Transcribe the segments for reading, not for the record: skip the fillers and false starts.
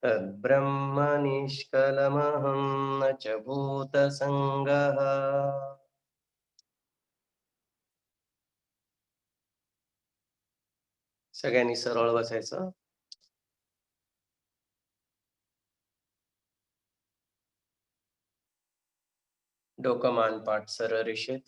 तद्ब्रह्म निष्कलमहं न च भूतसङ्गः। सगळ्यांनी सरळ बसायचं. डोकं मान पाठ सरळ रेषेत.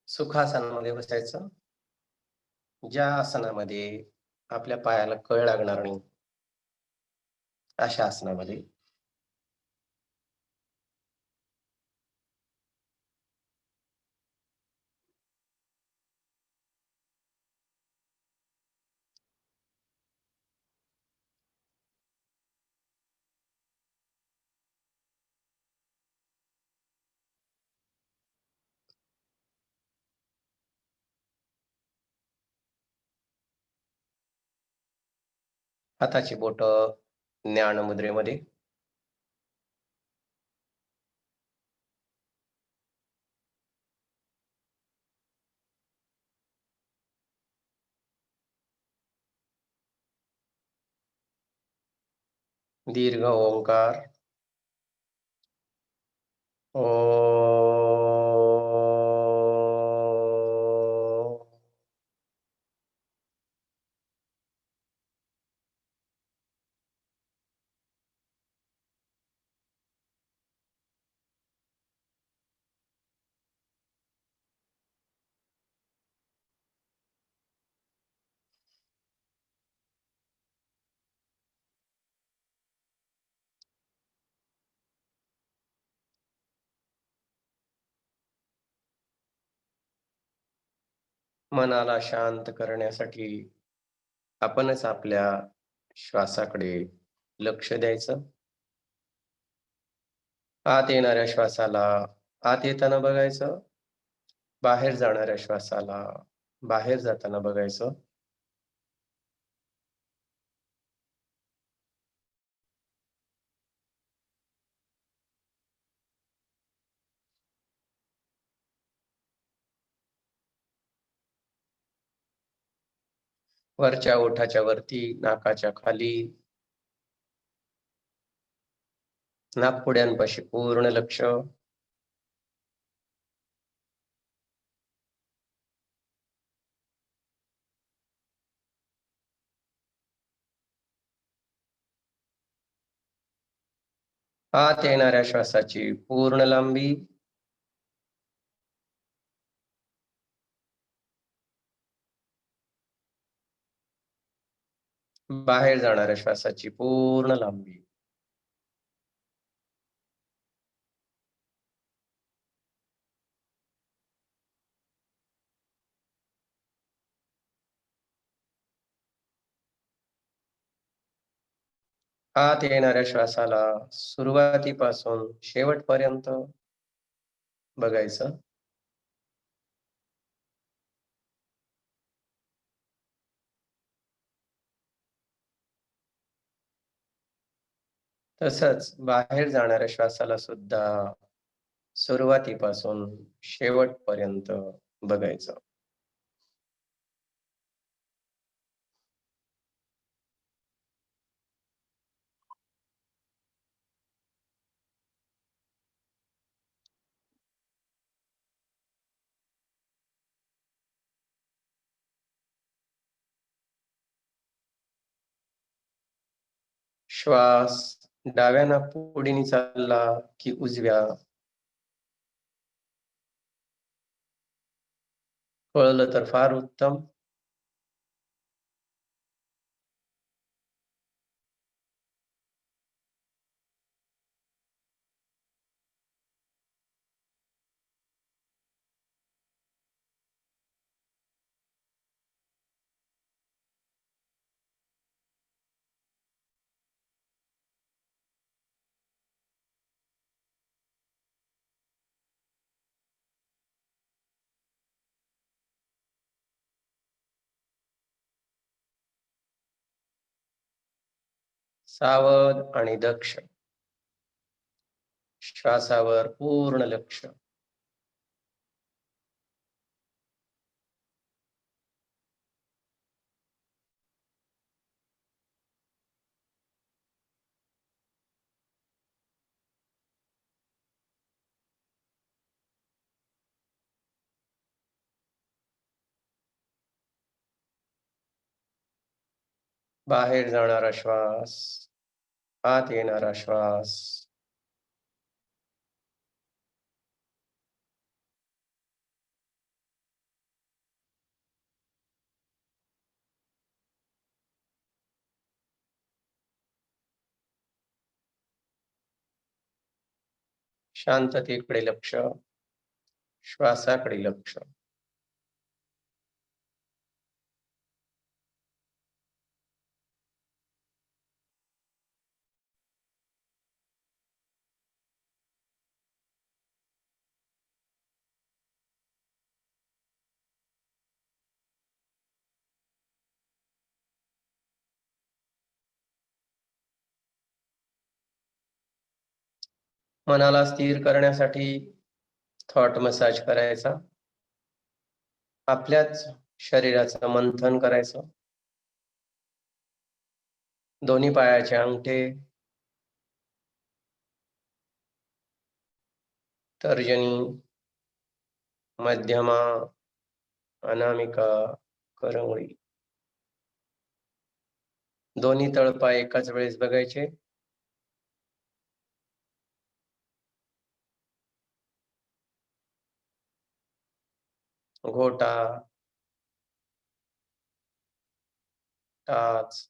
सुखासनामध्ये बसायचं. ज्या आसनामध्ये आपल्या पायाला कळ लागणार नाही, अशा आसनामध्ये. हाताची बोटं ज्ञान मुद्रेमध्ये. दीर्घ ओंकार. मनाला शांत करण्यासाठी आपणच आपल्या श्वासाकडे लक्ष द्यायचं. आत येणाऱ्या श्वासाला आत येताना बघायचं. बाहेर जाणाऱ्या श्वासाला बाहेर जाताना बघायचं. वरच्या ओठाच्या वरती, नाकाच्या खाली, नाकपुड्यांपाशी पूर्ण लक्ष. आत येणाऱ्या श्वासाची पूर्ण लांबी, बाहेर जाणाऱ्या श्वासाची पूर्ण लांबी. आत येणाऱ्या श्वासाला सुरुवातीपासून शेवटपर्यंत बघायचं. तसंच बाहेर जाणाऱ्या श्वासाला सुद्धा सुरुवातीपासून शेवटपर्यंत बघायचं. श्वास डाव्या नाकपुडीने चालला की उजव्या, कळलं तर फार उत्तम. सावध आणि दक्ष. श्वासावर पूर्ण लक्ष. बाहेर जाणारा श्वास, आत येणारा श्वास. शांततेकडे लक्ष, श्वासाकडे लक्ष. मनाला स्थिर करण्यासाठी थॉट मसाज करायचा. आपल्याच शरीराचं मंथन करायचं. दोन्ही पायाचे अंगठे, तर्जनी, मध्यमा, अनामिका, करंगळी. दोन्ही तळपाय एकाच वेळेस बघायचे. घोटा, टाच.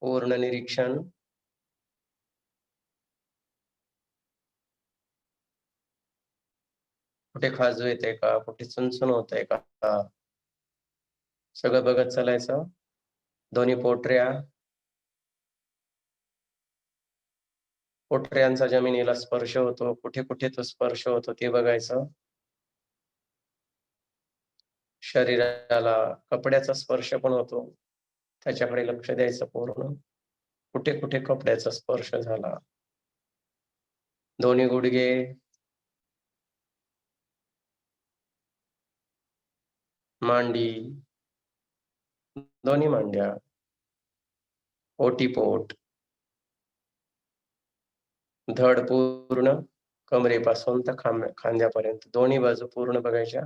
पूर्ण निरीक्षण. कुठे खाजू येते का, कुठे चुनचुन होतंय का, सगळं बघत चालायचं. दोन्ही पोटऱ्या, पोटऱ्यांचा जमिनीला स्पर्श होतो, कुठे कुठे तो स्पर्श होतो ते बघायचं. शरीराला कपड्याचा स्पर्श पण होतो, त्याच्याकडे लक्ष द्यायचं पूर्ण. कुठे कुठे कपड्याचा स्पर्श झाला. दोन्ही गुडघे, मांडी, दोन्ही मांड्या, ओटीपोट, धड पूर्ण कमरेपासून तर खांद्यापर्यंत दोन्ही बाजू पूर्ण बघायच्या.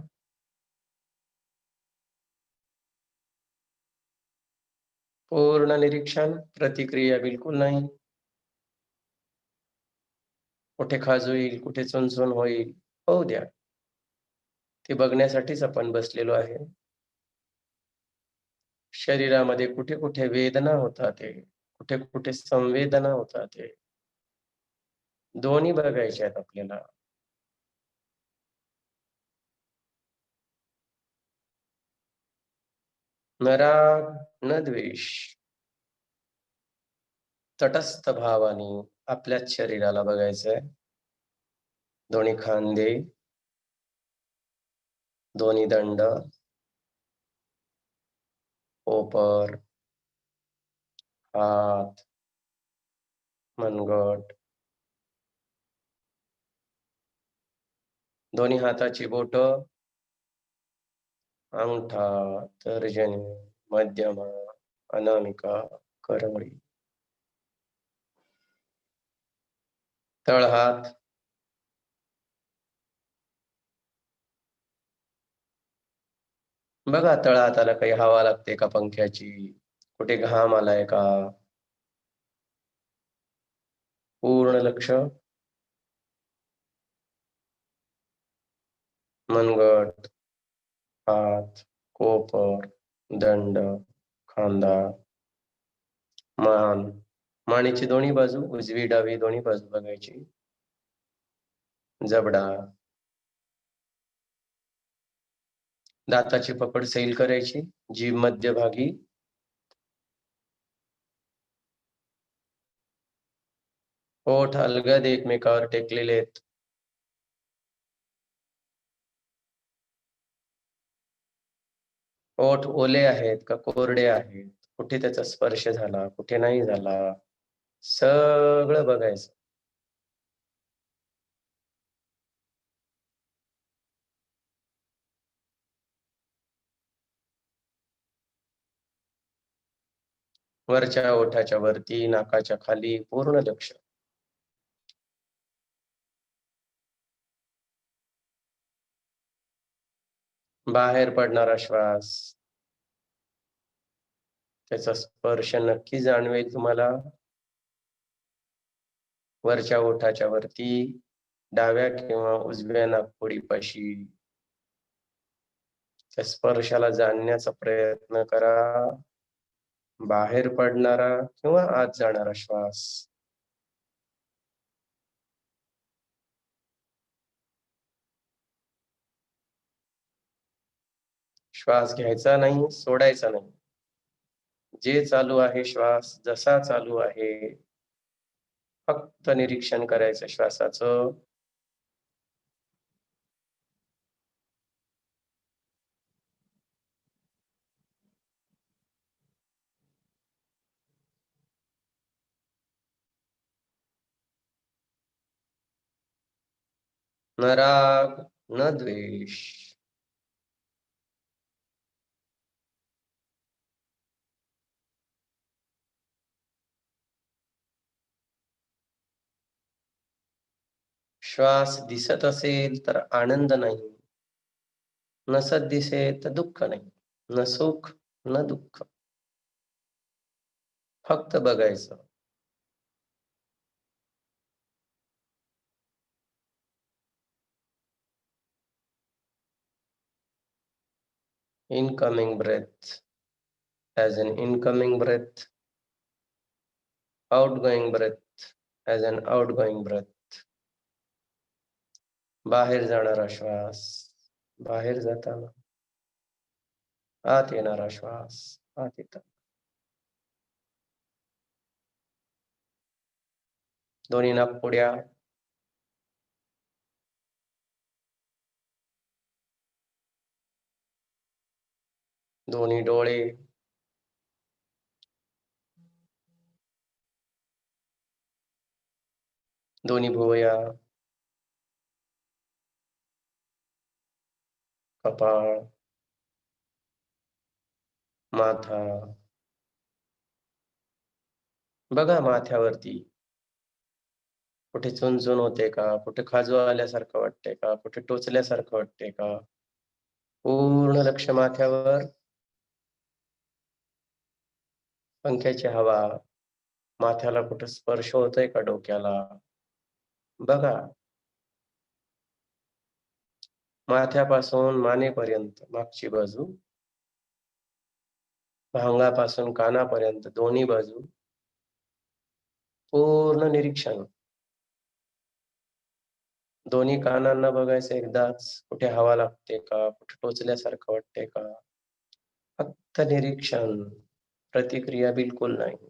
पूर्ण निरीक्षण, प्रतिक्रिया बिलकुल नाही. कुठे खाजू येईल, कुठे चुनचुन होईल, होऊ द्या. ते बघण्यासाठीच आपण बसलेलो आहे. शरीरामध्ये कुठे कुठे वेदना होतात, ते कुठे कुठे संवेदना होतात, ते दोन्ही बघायचे आहेत आपल्याला. न राग न द्वेष, तटस्थ भावाने आपल्याच शरीराला बघायचंय. दोन्ही खांदे, दोन्ही दंड, पोपर, हात, मनगट, दोन्ही हाताची बोट, अंगठा, तर्जनी, मध्यमा, अनामिका, करंगळी. तळहात, बघा तळहाताला काही हवा लागते का पंख्याची, कुठे घाम आलाय का. पूर्ण लक्ष. मनगट, हात, कोपर, दंड, खांदा, मान, मानेची दोन्ही बाजू, उजवी डावी दोन्ही बाजू बघायची. जबडा, दाताची पकड सैल करायची, जीभ मध्यभागी. ओठ अलगद एकमेकावर टेकलेले आहेत. ओठ ओले आहेत का कोरडे आहेत, कुठे त्याचा स्पर्श झाला, कुठे नाही झाला, सगळं बघायचं. वरच्या ओठाच्या वरती, नाकाच्या खाली पूर्ण लक्ष. बाहेर पडणारा श्वास, त्याचा स्पर्श नक्की जाणवेल तुम्हाला. वरच्या ओठाच्या वरती, डाव्या किंवा उजव्या नाकपुडीपाशी त्या स्पर्शाला जाणण्याचा प्रयत्न करा. बाहेर पडणारा किंवा आत जाणारा श्वास. श्वास घ्यायचा नाही, सोडायचा नाही. जे चालू आहे श्वास जसा चालू आहे, फक्त निरीक्षण करायचं श्वासाचं. न राग, न द्वेष. श्वास दिसत असेल तर आनंद नाही, नसत दिसेल तर दुःख नाही. न सुख न दुःख, फक्त बघायचं. Incoming breath as an incoming breath, outgoing breath as an outgoing breath. बाहेर जाणारा श्वास बाहेर जाताना, आत येणारा श्वास आत येताना. दोन्ही नाकपुड्या, दोन्ही डोळे, दोन्ही भुवया, कपाळ, माथा. बघा माथ्यावरती कुठे चुनचुन होते का, कुठे खाजू आल्यासारखं वाटते का, कुठे टोचल्यासारखं वाटते का. पूर्ण लक्ष माथ्यावर. पंख्याची हवा माथ्याला कुठे स्पर्श होतोय का डोक्याला, बघा. माथ्यापासून मानेपर्यंत मागची बाजू, भांगापासून कानापर्यंत दोन्ही बाजू पूर्ण निरीक्षण. दोन्ही कानांना बघायचं एकदाच, कुठे हवा लागते का, कुठे टोचल्यासारखं वाटते का. फक्त निरीक्षण, प्रतिक्रिया बिलकुल नाही.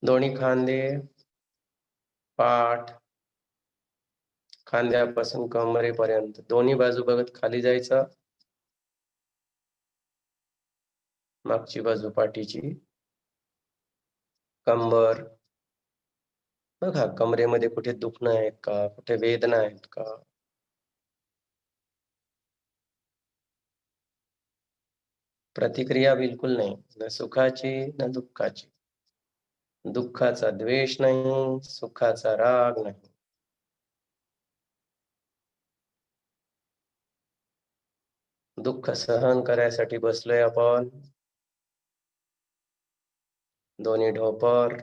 दोन्ही खांदे, पाठ, खांद्यापासून कमरेपर्यंत दोन्ही बाजू बघत खाली जायचं. मागची बाजू पाठीची, कंबर. बघा कमरेमध्ये कुठे दुखणं आहेत का, कुठे वेदना आहेत का. प्रतिक्रिया बिलकुल नाही, न सुखाची न दुःखाची. दुःखाचा द्वेष नाही, सुखाचा राग नाही. दुःख सहन करायसाठी बसलोय आपण. दोन्ही ढोपर,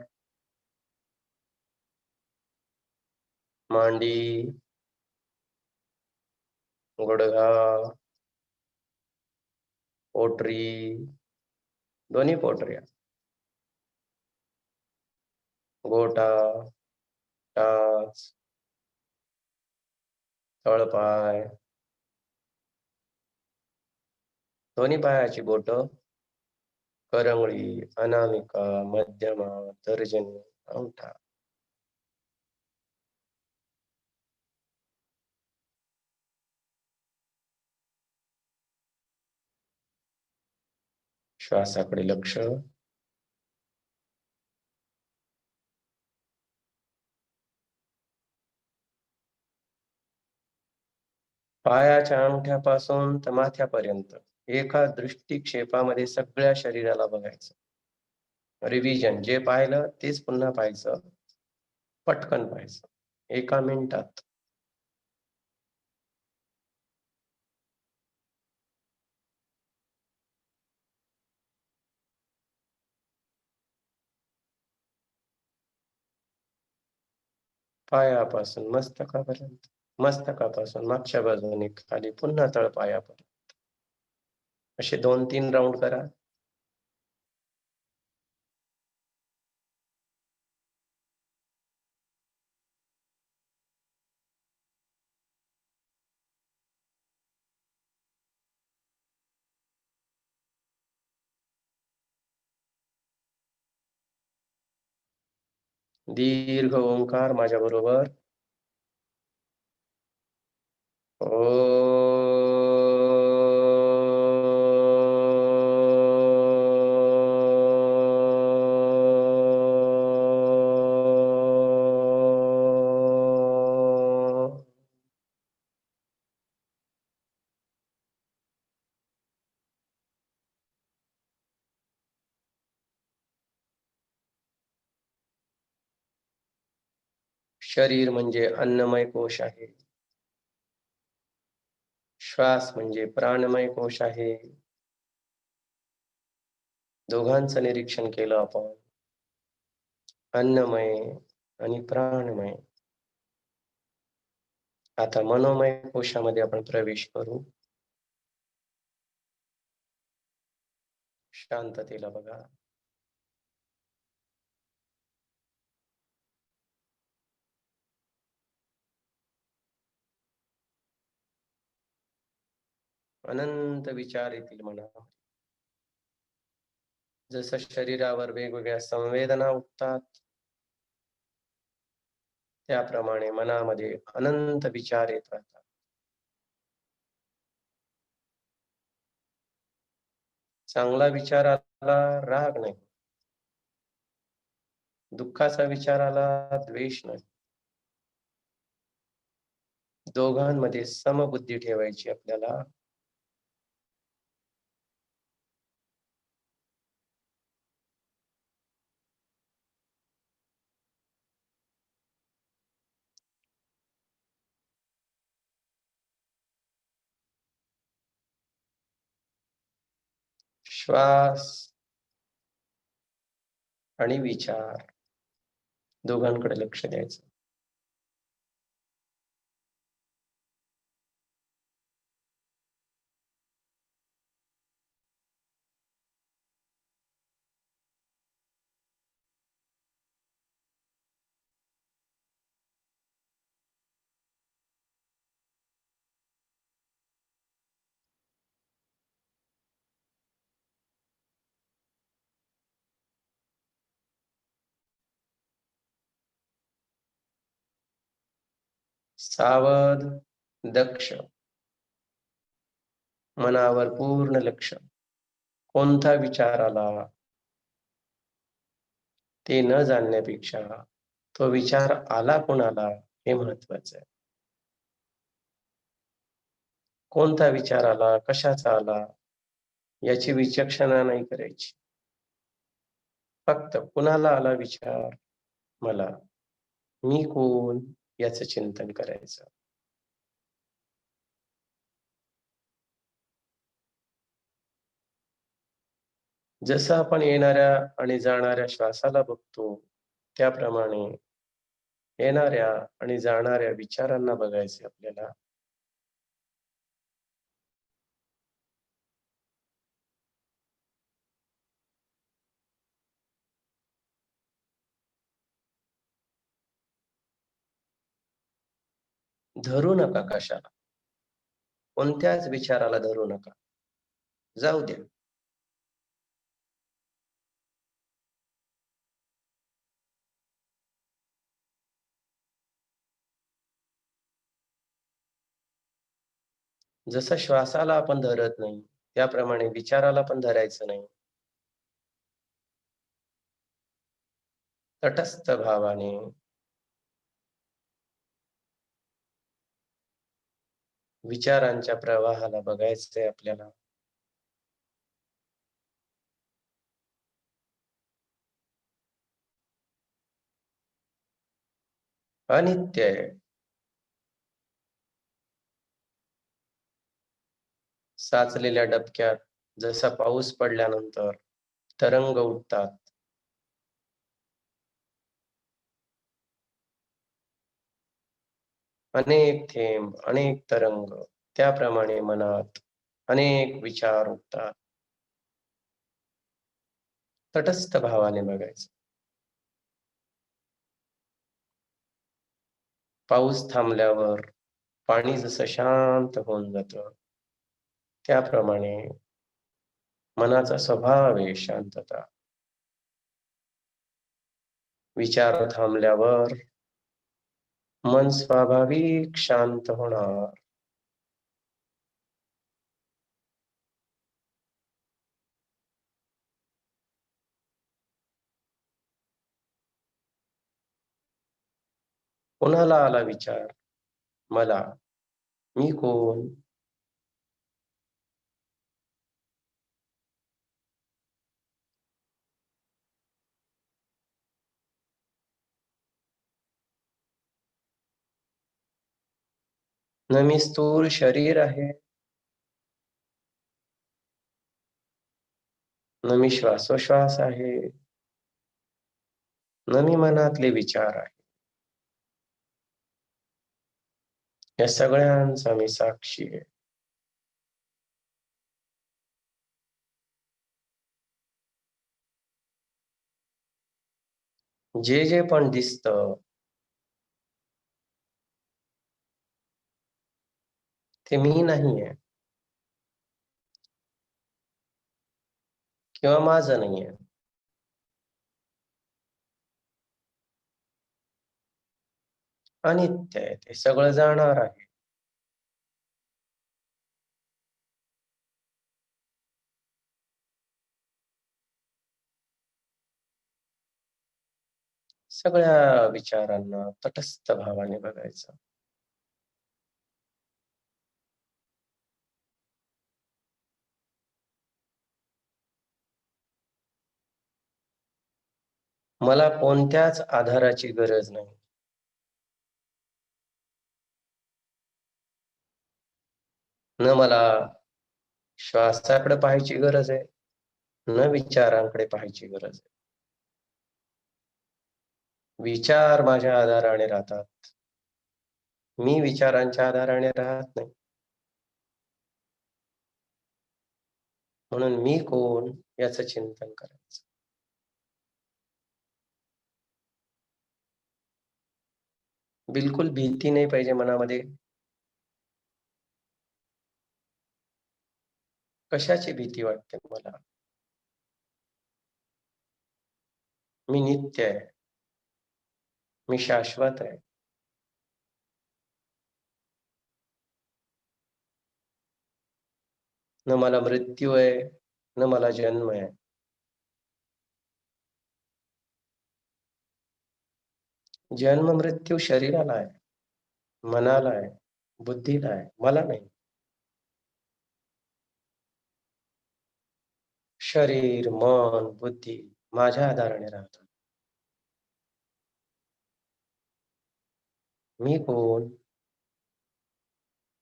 मांडी, गुडघा, पोटरी, दोन्ही पोटऱ्या, गोटा, टाच, तळपाय, दोन्ही पायाची बोटं, करंगळी, अनामिका, मध्यमा, तर्जनी, अंगठा. श्वासाकडे लक्ष. पायाच्या अंगठ्यापासून तर माथ्यापर्यंत एका दृष्टिक्षेपामध्ये सगळ्या शरीराला बघायचं. रिव्हिजन, जे पाहिलं तेच पुन्हा पाहायचं, पटकन पाहायचं, 1 मिनिटात. पायापासून मस्तकापर्यंत, मस्तकापासून मागच्या बाजूने खाली पुन्हा तळपायापर्यंत. असे 2-3 राऊंड करा. दीर्घ ओंकार माझ्या बरोबर. शरीर म्हणजे अन्नमय कोश आहे. श्वास म्हणजे प्राणमय कोश आहे. दोघांचं निरीक्षण केलं आपण. अन्नमय आणि प्राणमय. आता मनोमय कोशामध्ये आपण प्रवेश करू. शांततेला बघा. अनंत विचार येतील मनात. जसं शरीरावर वेगवेगळ्या संवेदना उठतात, त्याप्रमाणे मनामध्ये अनंत विचार येत राहतात. चांगला विचार आला, राग नाही. दुःखाचा विचार आला, द्वेष नाही. दोघांमध्ये समबुद्धी ठेवायची आपल्याला. श्वास आणि विचार दोघांकडे लक्ष द्यायचं. सावध, दक्ष, मनावर पूर्ण लक्ष. कोणता विचार आला ते न जाणण्यापेक्षा तो विचार आला कोणाला हे महत्वाचं आहे. कोणता विचार आला, कशाचा आला याची विचक्षणा नाही करायची. फक्त कुणाला आला विचार, मला, मी कोण याचं चिंतन करायचं. जसं आपण येणाऱ्या आणि जाणाऱ्या श्वासाला बघतो, त्याप्रमाणे येणाऱ्या आणि जाणाऱ्या विचारांना बघायचे आपल्याला. धरू नका कशाला. कोणत्याच विचाराला धरू नका. जाऊ द्या. जसं श्वासाला आपण धरत नाही, त्याप्रमाणे विचाराला पण धरायचं नाही. तटस्थ भावाने विचारांच्या प्रवाहाला बघायचंय आपल्याला. अनित्य आहे. साचलेल्या डबक्यात जसा पाऊस पडल्यानंतर तरंग उठतात, अनेक थेंब, अनेक तरंग, त्याप्रमाणे मनात अनेक विचार उठतात. तटस्थ भावाने बघायचं. पाऊस थांबल्यावर पाणी जसं शांत होऊन जातं, त्याप्रमाणे मनाचा स्वभाव आहे शांतता. विचार थांबल्यावर मन स्वाभाविक शांत होणार. कोणाला आला विचार? मला. मी कोण? न मी स्थूल शरीर आहे, न मी श्वासोश्वास आहे, न मी मनातले विचार आहे. या सगळ्यांचा मी साक्षी आहे. जे जे पण दिसतं ते मी नाहीये किंवा माझं नाहीये. अनित्य आहे, ते सगळं जाणार आहे. सगळ्या विचारांना तटस्थ भावाने बघायचं. मला कोणत्याच आधाराची गरज नाही. न मला श्वासाकडे पाहायची गरज आहे, न विचारांकडे पाहायची गरज आहे. विचार माझ्या आधाराने राहतात. मी विचारांच्या आधाराने राहत नाही. म्हणून मी कोण याचं चिंतन करायचं. बिलकुल भीती नाही पाहिजे मनामध्ये. कशाची भीती वाटते मला? मी नित्य आहे. मी शाश्वत आहे. न मला मृत्यू आहे, न मला जन्म आहे. जन्म मृत्यू शरीराला आहे, मनाला आहे, बुद्धीला आहे, मला नाही. शरीर, मन, बुद्धी माझ्या आधाराने राहतात. मी कोण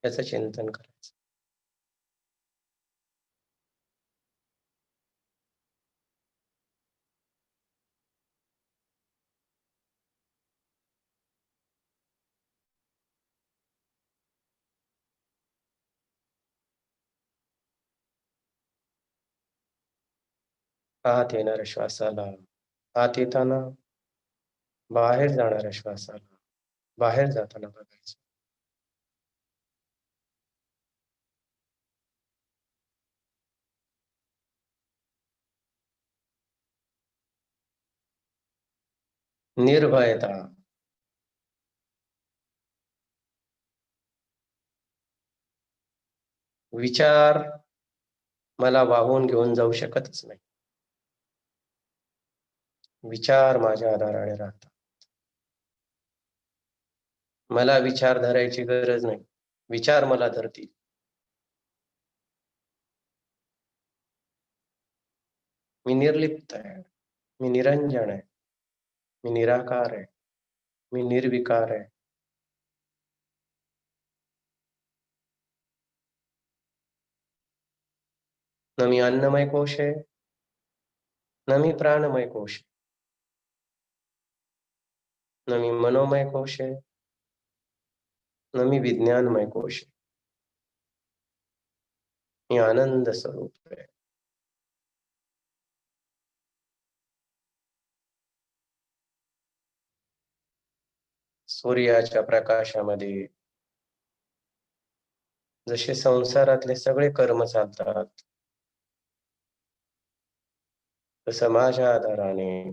याचं चिंतन करायचं. आत येणाऱ्या श्वासाला आत येताना, बाहेर जाणाऱ्या श्वासाला बाहेर जाताना बघायचं. निर्भयता, विचार मला वाहून घेऊन जाऊ शकतच नाही. विचार माझ्या आधाराने राहतात. मला विचार धरायची गरज नाही. विचार मला धरतील. मी निर्लिप्त आहे. मी निरंजन आहे. मी निराकार आहे. मी निर्विकार आहे. न मी अन्नमय कोश आहे, न मी प्राणमय कोश आहे, न मी मनोमय कोश आहे, न मी विज्ञानमय कोश आहे. मी आनंद स्वरूप आहे. सूर्याच्या प्रकाशामध्ये जसे संसारातले सगळे कर्म चालतात, तसं माझ्या आधाराने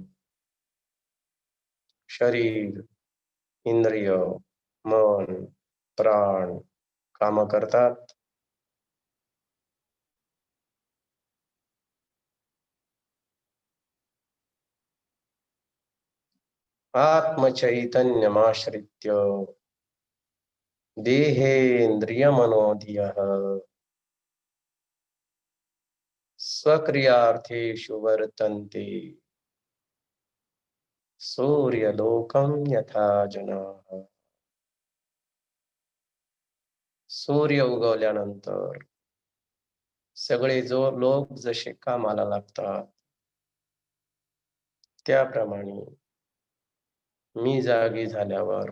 शरीर, इंद्रिय, मन, प्राण काम करतात. आत्मचैतन्यमाश्रित्य देहेन्द्रियमनोधियः स्वक्रियार्थेषु वर्तन्ते सूर्यलोकं यथा जनाः. सूर्य उगवल्यानंतर सगळे जो लोक जसे कामाला लागतात, त्याप्रमाणे मी जागी झाल्यावर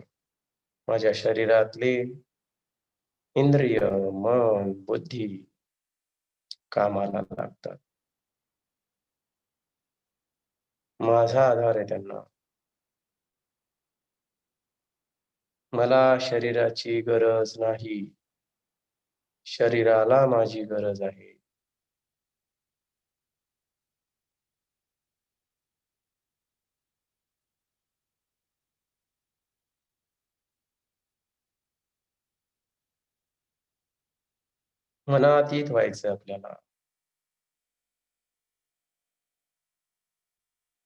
माझ्या शरीरातले इंद्रिय, मन, बुद्धी कामाला लागतात. माझा आधार आहे त्यांना. मला शरीराची गरज नाही. शरीराला माझी गरज आहे. मनातीत व्हायचं आपल्याला.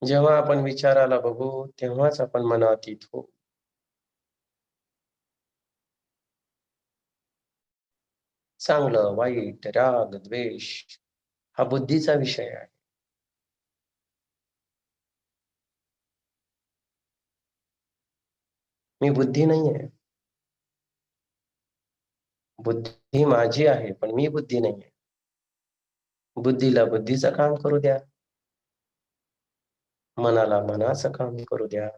जेव्हा आपण विचाराला बघू, तेव्हाच आपण मनातीत होऊ. चांगलं, वाईट, राग, द्वेष हा बुद्धीचा विषय आहे. मी बुद्धी नाहीये. बुद्धी माझी आहे, पण मी बुद्धी नाहीये. बुद्धीला बुद्धीचं काम करू द्या. मनाला मनाचं काम करू द्या.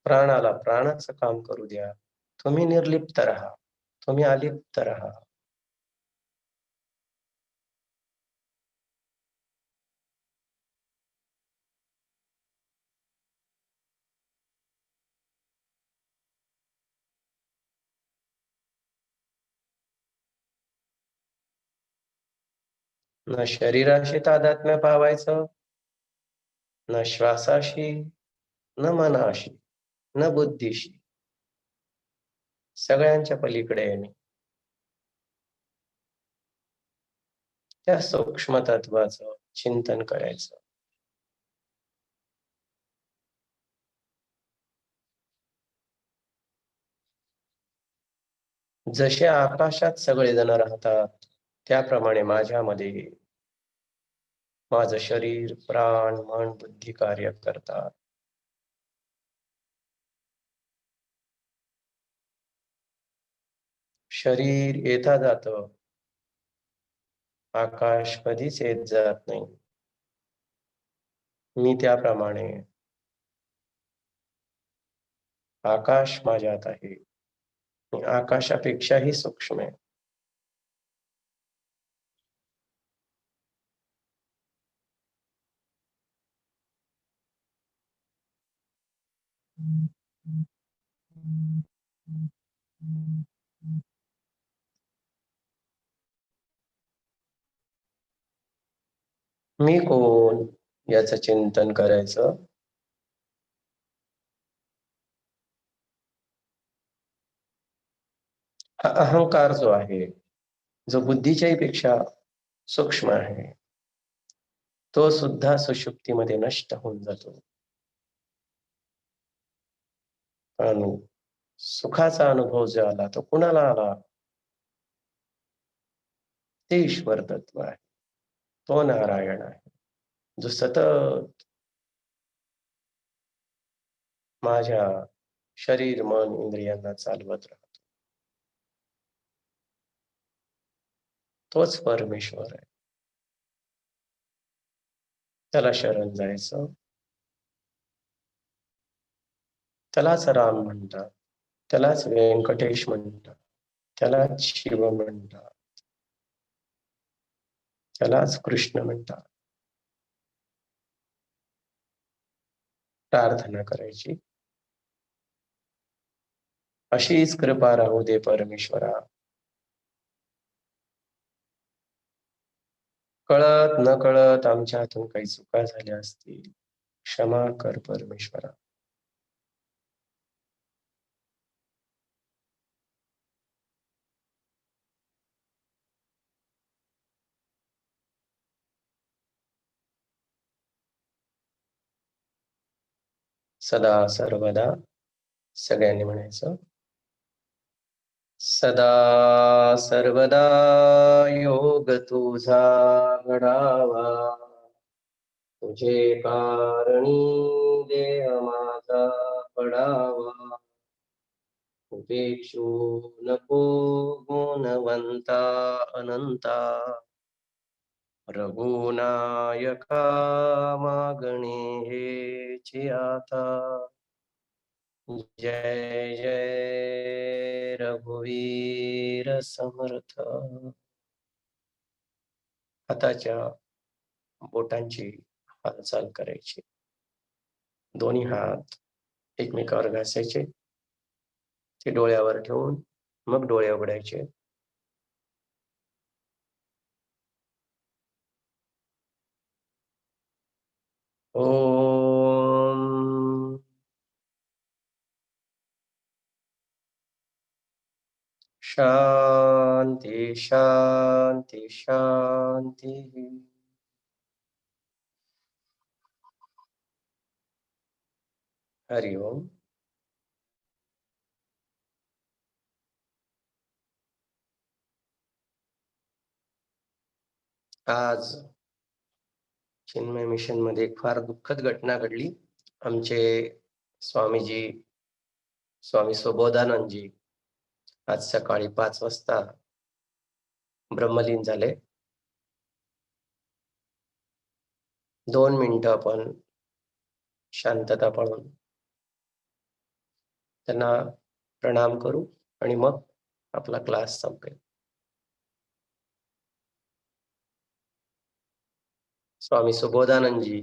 प्राणाला प्राणाचं काम करू द्या. तुम्ही निर्लिप्त राहा. तुम्ही अलिप्त राहा. न शरीराशी तादात्म्य पावायचं, न श्वासाशी, न मनाशी, न बुद्धीशी. सगळ्यांच्या पलीकडे आहे मी. त्या सूक्ष्म तत्वाचं चिंतन करायचं. जसे आकाशात सगळेजण राहतात, त्याप्रमाणे माझ्यामध्ये माझं शरीर, प्राण, मन, बुद्धी कार्य करतात. शरीर येता जातं. आकाश कधीच येत जात नाही. मी त्याप्रमाणे आकाश माझ्यात आहे. मी आकाशापेक्षाही सूक्ष्म आहे. मी कोण याचं चिंतन करायचं. हा अहंकार जो आहे, जो बुद्धीच्याही पेक्षा सूक्ष्म आहे, तो सुद्धा सुषुप्तीमध्ये नष्ट होऊन जातो. आणि सुखाचा अनुभव जो आला तो कुणाला आला? ते ईश्वर तत्व आहे, तो नारायण आहे, जो सतत माझ्या शरीर मन इंद्रियांना चालवत राहतो. तोच परमेश्वर आहे. त्याला शरण जायचं. त्यालाच राम म्हणतात, त्यालाच व्यंकटेश म्हणतात, त्यालाच शिव म्हणतात, त्यालाच कृष्ण म्हणतात. प्रार्थना करायची, अशीच कृपा राहू दे परमेश्वरा. कळत न कळत आमच्या हातून काही चुका झाल्या असतील, क्षमा कर परमेश्वरा. सदा सर्वदा सगळ्यांनी म्हणायचं. सदा सर्वदा योग तुझा घडावा, तुझे कारणी देह माझा पडावा. उपेक्षू नको गुणवंता अनंता, रघुनायका मागणे हेची आता. जय जय रघुवीर समर्थ. हाताच्या बोटांची हालचाल करायची, दोन्ही हात एकमेकावर घासायचे, ते डोळ्यावर ठेवून मग डोळे उघडायचे. ओम शांती शांती शांती. हरि ओम. आज चिन्मय मिशन मध्ये एक फार दुःखद घटना घडली. आमचे स्वामीजी स्वामी सुबोधानंदजी आज सकाळी 5 वाजता ब्रह्मलीन झाले. 2 मिनिटं आपण शांतता पाळून त्यांना प्रणाम करू आणि मग आपला क्लास संपेल. स्वामी सुबोधानंदजी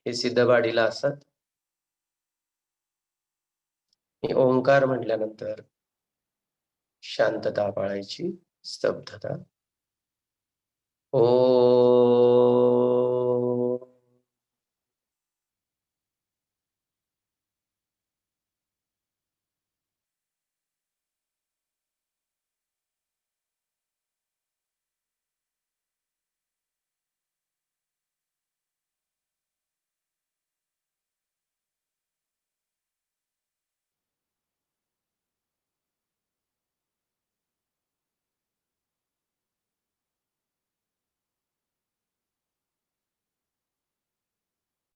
हे सिद्धवाडीला असत. ओंकार म्हटल्यानंतर शांतता पाळायची, स्तब्धता. ओ